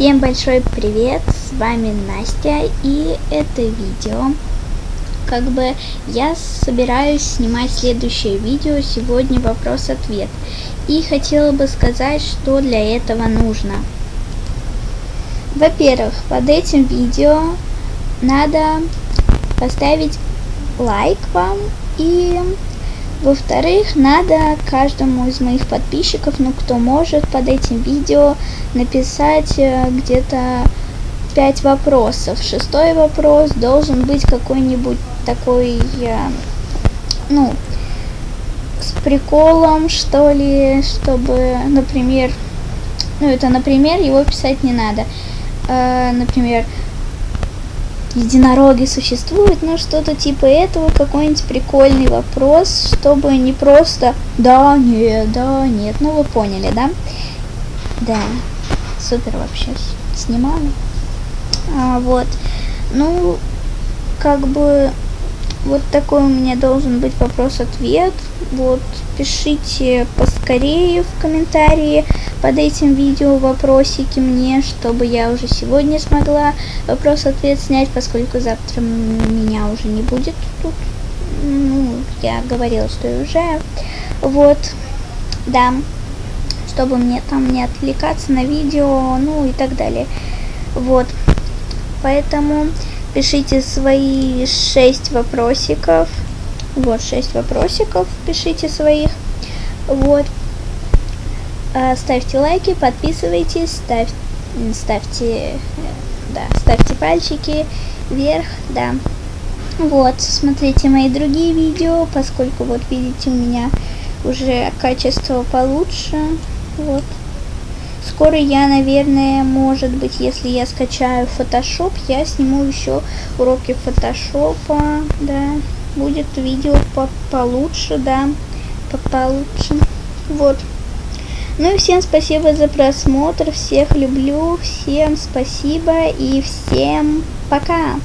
Всем большой привет, с вами Настя, и это видео, я собираюсь снимать следующее видео, сегодня вопрос-ответ, и хотела бы сказать, что для этого нужно. Во-первых, под этим видео надо поставить лайк вам, и во-вторых, надо каждому из моих подписчиков, кто может, под этим видео написать где-то 5 вопросов. 6-й вопрос должен быть какой-нибудь такой, с приколом, что ли, чтобы, например, его писать не надо. Например, единороги существуют, что-то типа этого, какой-нибудь прикольный вопрос, чтобы не просто да, нет, вы поняли, да? Да, супер вообще, снимаю. Вот такой у меня должен быть вопрос-ответ. Пишите поскорее в комментарии под этим видео вопросики мне, чтобы я уже сегодня смогла вопрос-ответ снять, поскольку завтра меня уже не будет тут. Я говорила, что и уже. Да, чтобы мне там не отвлекаться на видео, и так далее. Поэтому пишите свои 6 вопросиков. 6 вопросиков пишите своих. Ставьте лайки, подписывайтесь, ставьте пальчики вверх, да. Смотрите мои другие видео, поскольку видите, у меня уже качество получше. Скоро я, наверное, может быть, если я скачаю Photoshop, я сниму еще уроки фотошопа, да. Будет видео получше, да, получше. И всем спасибо за просмотр, всех люблю, всем спасибо и всем пока!